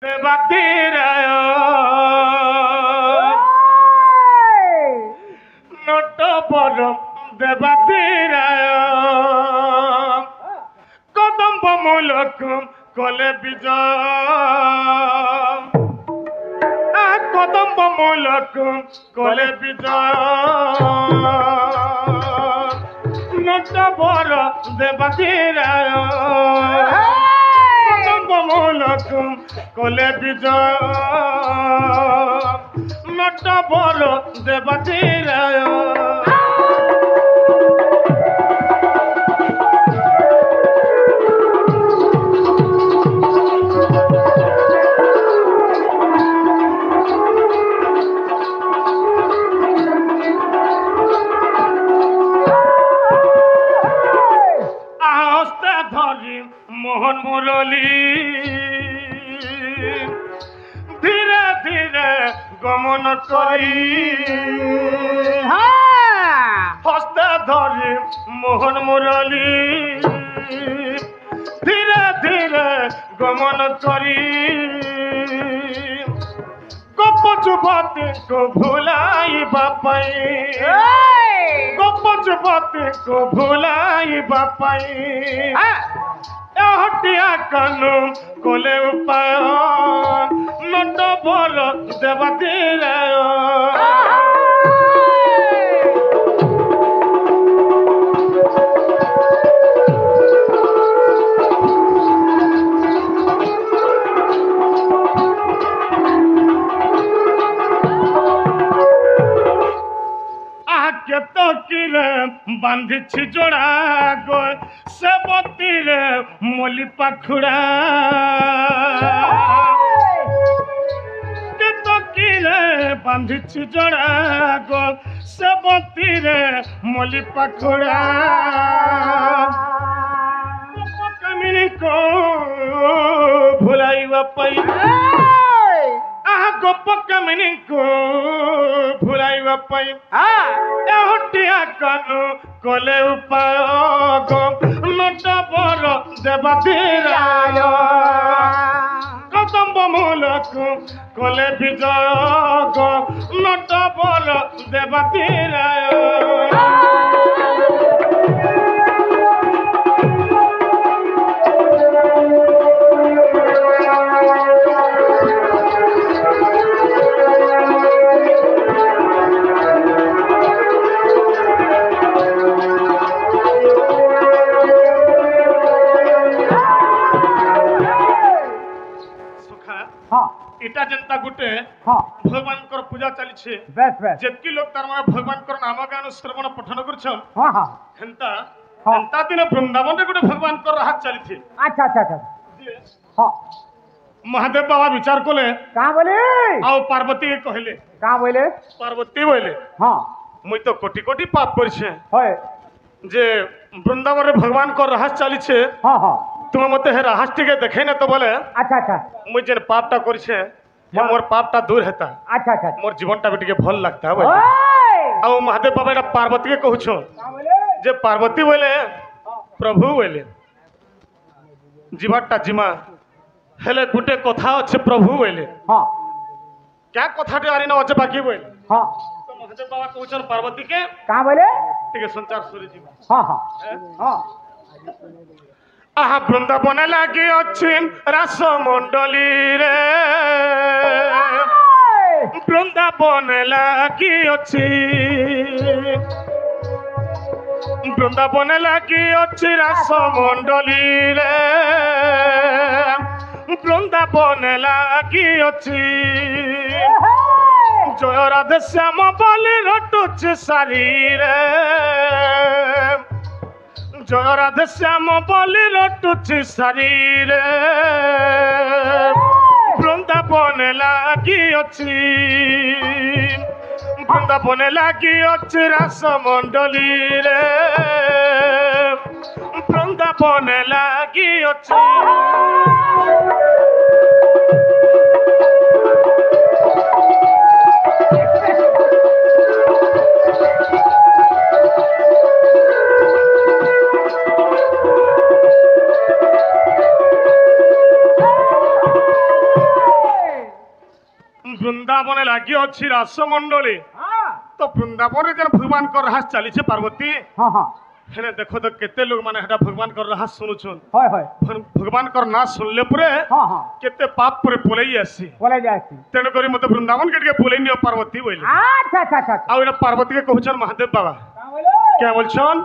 দেবাতিরায় not বড় দেবাতিরায় কদম্ব মূলক কলে বিজয় কদম্ব মূলক কলে বিজয় নট বড় দেবাতিরায় মূলক কলে বিজয় নট বড় দেবাতিরায় আস্তে ধরি মোহন মুরলী ধীরে ধীরে গমন করি হস্তে ধরি মোহন মুরলী ধীরে ধীরে গমন করি গপ যুবতীকে ভুলাইবা পাই গপ যুবতীকে ভুলাইবা পাই হটিয়া কানু কোলে উপায় নট বল দেবাতিরায় কিরে বাঁধিছি জোড়া গো সে বতিরে মলি পাখুড়া কিরে বাঁধিছি জোড়া গো সে বতিরে মলি পাখুড়া কামিনী কো ভুলাইবা পাই গপ কামিনী কো ভুলাইবা পাই হটিয়া কানু কলে উপায় নট বড় দেবাতিরায় কদম্ব মূলক কলে বিজয় নট বড় দেবাতিরায় এটা যেটা গুটে ভগবানଙ୍କର ପୂଜା ଚାଲିଛି ଯେତିକି ଲୋକ ତାର ମାନେ ଭଗବାନଙ୍କର ନାମ ଗାନ ଶ୍ରବଣ ପଠନ କରୁଛନ୍ ହେନ୍ତା ହେନ୍ତା ଦିନ ବୃନ୍ଦାବନରେ ଗୋଟେ ଭଗବାନଙ୍କର ହାତ ଚାଲିଛି আচ্ছা আচ্ছা আচ্ছা ମହାଦେବ ବାବା ବିଚାର କଲେ কাঁ বলে ଆଉ ପାର୍ବତୀ କହିଲେ কাঁ বলে ପାର୍ବତୀ ବୋଇଲେ হ্যাঁ ମୁଇଁ ତ କୋଟି କୋଟି ପାପ କରିଛେ হয় ଯେ ବୃନ୍ଦାବନରେ ଭଗବାନଙ୍କର ରାହାସ ଚାଲିছে হ্যাঁ হ্যাঁ তুমি মতে হে রাহাস টিকে দেখে না তো বলে আচ্ছা আচ্ছা মুই যেন পাপটা করছে মোর পাপটা দূর হেতা আচ্ছা আচ্ছা মোর জীবনটা भी টিকে ভাল লাগতা বলে আও মহাদেব বাবা এটা পার্বতী কে কହୁছ যে পার্বতী বলে প্রভু বলে জীবনটা জিমা হেলে গুটে কথা আছে প্রভু বলে হ্যাঁ क्या কথাটা আরি না আছে বাকি বলে হ্যাঁ তো মহাদেব বাবা কହୁছ পার্বতী কে কাঁ বলে টিকে সঞ্চার সুরি জিমা হ্যাঁ হ্যাঁ হ্যাঁ আহা বৃন্দাবনে লাগি অছি রাসমণ্ডলী রে বৃন্দাবনে লাগি অছি বৃন্দাবনে লাগি অছি রাসমণ্ডলী রে বৃন্দাবনে লাগি অছি জয় রাধে শ্যাম বলি রটুছি সারি রে জয় রাধে শ্যাম বলি রটুছি শরীরে বৃন্দাবনে লাগি অছি বৃন্দাবনে লাগি অছি রাসমণ্ডলী রে বৃন্দাবনে লাগি অছি বৃন্দাবনে লাগি অছি রাসমণ্ডলী তো বৃন্দাবনে যেন ভগবান কর রাহাস চালিছে পার্বতী हाँ हाँ হেনে দেখো তো কেতে লোক মানে হেটা ভগবান কর রাহাস শুনুছন হয় হয় ভগবান কর না শুনলে পরে हाँ हाँ কেতে পাপ পরে পলেই আসি বলে যাচ্ছি তেণু করি মতে বৃন্দাবন কে পলেই নিও পার্বতী বইলে আচ্ছা আচ্ছা আচ্ছা আর এটা পার্বতীকে কହୁছন মহাদেব বাবা কে বলছন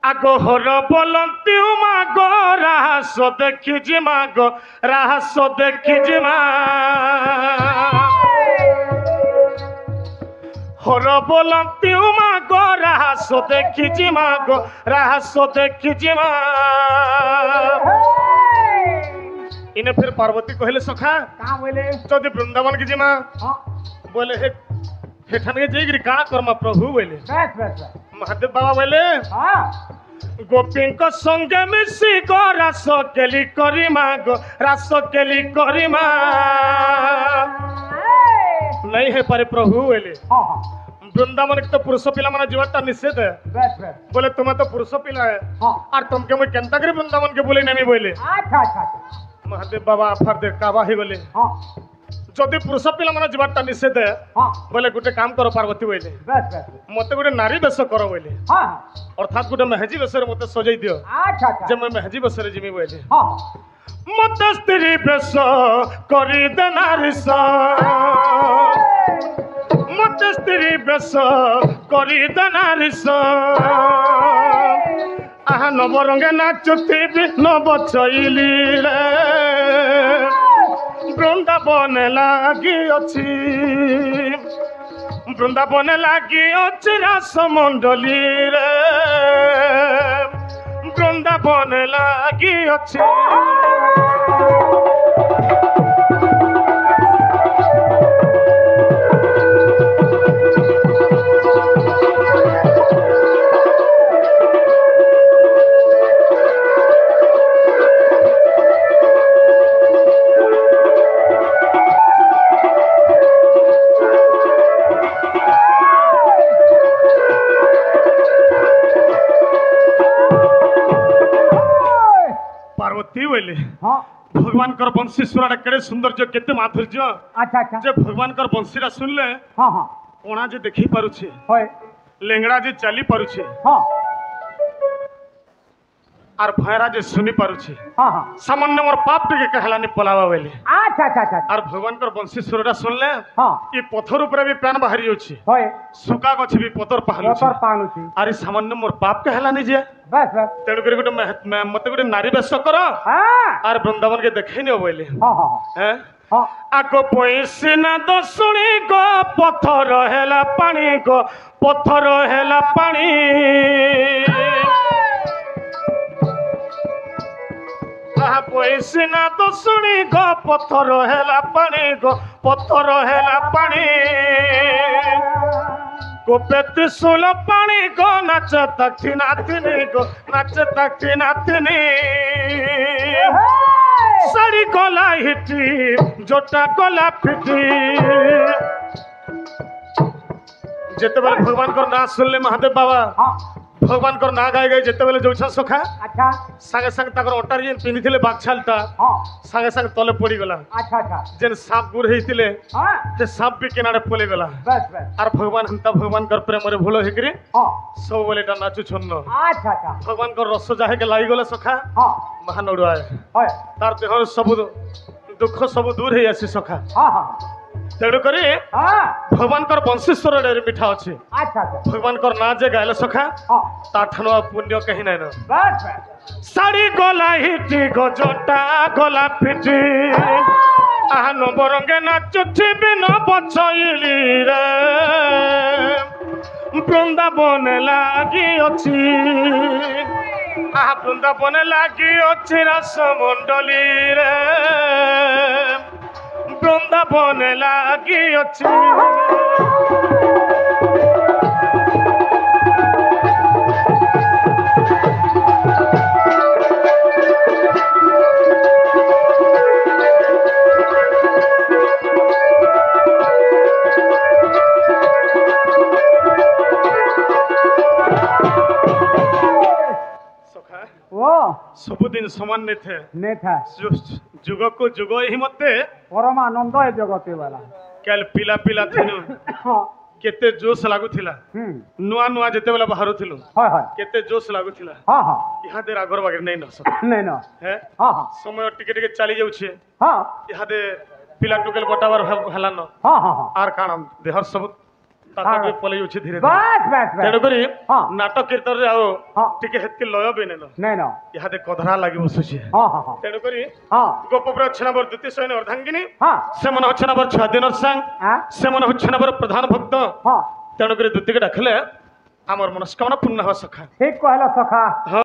আগো হর বলন্তি মাগ রাহাস দেখি যে মাগ রাহাস দেখি যে মা হর বলন্তি মাগ রাহাস দেখি যে মাগ রাহাস দেখি যে মা ইনে ফির পার্বতী কহিলে সখা कहाँ बोले যদি বৃন্দাবন কি জিমা हाँ বলে হেঠানে যাইকি কাଣା কর্মা প্রভু বলে बस बस बस মহাদেব বাবা বলে हाँ গোপীঙ্ক সঙ্গে মিশি গো রাস কেলি করি মা গো রাস কেলি করি মা নাই হে পারে প্রভু বলে हाँ हाँ বৃন্দাবন তো পুরুষ পিলা মানে জীবনটা নিষেধ बस बस বলে তুমি তো পুরুষ পিলা हाँ আর তোমাকে মই কেনতা করে বৃন্দাবন কে বলে নেমি বলে अच्छा अच्छा अच्छा মহাদেব বাবা আফার দে কাবা হয়ে গলে हाँ যদি পুরুষ পিলা মানে জীবনটা নিষেধ हाँ বলে গোটে কাম করো পার্বতী বলে बस बस মতে গোটে নারী বেশ কর বলে हाँ हाँ অর্থাৎ গোটে মেহেজি বেশরে মতে সজাই দিও अच्छा अच्छा যে মই মেহেজি বেশরে জিমি বলে हाँ মতে স্ত্রী বেশ করি দে নারী মতে স্ত্রী বেশ করি দে নারী আহা নবরঙ্গে নাচুথিবি নব চইলি রে বৃন্দাবনে লাগি অছি বৃন্দাবনে লাগি অছি রাসমণ্ডলী রে বৃন্দাবনে লাগি অছি পার্বতী বলে हाँ ভগবানকর বংশী সুরাটা কেড়ে সৌন্দর্য কেতে মাধুর্য अच्छा अच्छा যে ভগবানকর বংশীটা শুনলে हाँ हाँ ওনা যে দেখি পারুছে होय লেংড়া যে চালি পারুছে हाँ আর ভয়রা যে শুনি পারুছে हाँ हाँ সামান্য মোর পাপ টিকে कहलानी পলাবা বলে अच्छा अच्छा अच्छा আর ভগবানকর বংশী সুরটা শুনলে हाँ ই পথর উপরে বি প্যান বাহারি যাচ্ছে होय শুকা গছ বি পতর পাহালুছে मोटर पानु छी আর এই সামান্য মোর পাপ कहलानी যে बस बस তেণু করে গোটে মতে গোটে নারী বেশ কর हाँ আর বৃন্দাবনকে দেখাই নিও বলে हाँ हाँ হ্যাঁ हाँ আগ পইসিনা দশুনি গো পথর হেলা পানি গো পথর হেলা পানি আহা পইসিনা দশুনি গো পথর হেলা পানি গো পথর হেলা পানি গোপে ত্রিশূল পানি গো নাচ তাকি নাতিনি গো নাচ তাকি নাতিনি শাড়ি গলা হিটি জোটা গলা ফিটি যেতেবেলে ভগবানকর না শুনলে মহাদেব বাবা हाँ ভগবানকর না গাই গাই যেতেবেলে যাউছা সখা अच्छा সাঙ্গে সাঙ্গে তাকর অটার যেন পিঁধিলে বাগছালটা हाँ সাঙ্গে সাঙ্গে তলে পড়িগলা अच्छा अच्छा যেন সাপ গুড় হয়েছিলে हाँ সে সাপ বি কিনারে পড়িগলা बस बस আর ভগবান হেন্তা ভগবানকর প্রেমরে ভুল হইকরি हाँ ସବୁବେଳେ এটা নাচুছন্ন अच्छा अच्छा ভগবানকর রস যাহেকে লাগিগলে সখা हाँ ମହାନଡୁଆଏ होय তার দেহর ସବୁ দুঃখ ସବୁ দূর হয়ে আসি সখা हाँ हाँ তেণু করে हाँ ভগবানকর বংশীশ্বরের মিঠা আছে अच्छा अच्छा ভগবানকর না যে গাইলে সখা हाँ তার ঠানো পুণ্য কহি নাই না बस बस শাড়ি গলা হিটি গজটা গলা ফিটি আহা নবরঙ্গে নাচুছি বিন বছইলি রে বৃন্দাবনে লাগি অছি আহা বৃন্দাবনে লাগি অছি রাসমণ্ডলী রে বৃন্দাবনে লাগি অছি সখা वो ସବୁଦିନ ସମାନ ନେଇଥାଏ नहीं था ଯୁଗକୁ ଯୁଗ ଏହି ମତେ परम आनंद है जगते वाला କାଲି ପିଲା ପିଲା ଥିଲୁ ହଁ କେତେ ଜୋଶ ଲାଗୁଥିଲା ହୁଁ ନୂଆ ନୂଆ ଯେତେବେଳେ ବାହାରୁଥିଲୁ হয় হয় କେତେ ଜୋଶ ଲାଗୁଥିଲା ହଁ ହଁ ଇହାଦେ ଆଗର ବାଗରେ ନେଇ ନସ ନାଇଁ ন ହେ ହଁ ହଁ ସମୟ ଟିକେ ଟିକେ ଚାଲି ଯାଉଛେ ହଁ ଇହାଦେ ପିଲା ଟୁକେଲ ବଟାବାର ହେଲାନ ହଁ ହଁ ହଁ ଆର କାଣ ଦେହର ସବୁ ତାତା ବି ପଳେଇ ଯାଉଛି ଧୀରେ ଧୀରେ ବାସ୍ ବାସ୍ ବାସ୍ ତେଣୁକରି ହଁ। ନାଟକ କୀର୍ତ୍ତନରେ ଆଉ ହଁ। ଟିକେ ହେତକି ଲୟ ବି ନେନ ନାଇଁ ন ଇହାଦେ କଧରା ଲାଗି ବସୁଛେ ହଁ ହଁ ହଁ ତେଣୁକରି ହଁ ଗୋପପୁର ଅଛନାବର ଦ୍ୱିତୀୟ ସୈନ୍ୟ ଅର୍ଦ୍ଧାଙ୍ଗିନୀ ହଁ ସେମାନେ ଅଛନାବର ଛାଦିନର ସାଙ୍ଗ ଆଁ? ସେମାନେ ଅଛନାବର ପ୍ରଧାନ ଭକ୍ତ ହଁ ତେଣୁକରି ଦ୍ୱିତୀୟকে ଡାକିଲେ ଆମର ମନସ୍କାମନା ପୂର୍ଣ୍ଣ ହେବା ସଖା ঠিক কহিল সখা ହଁ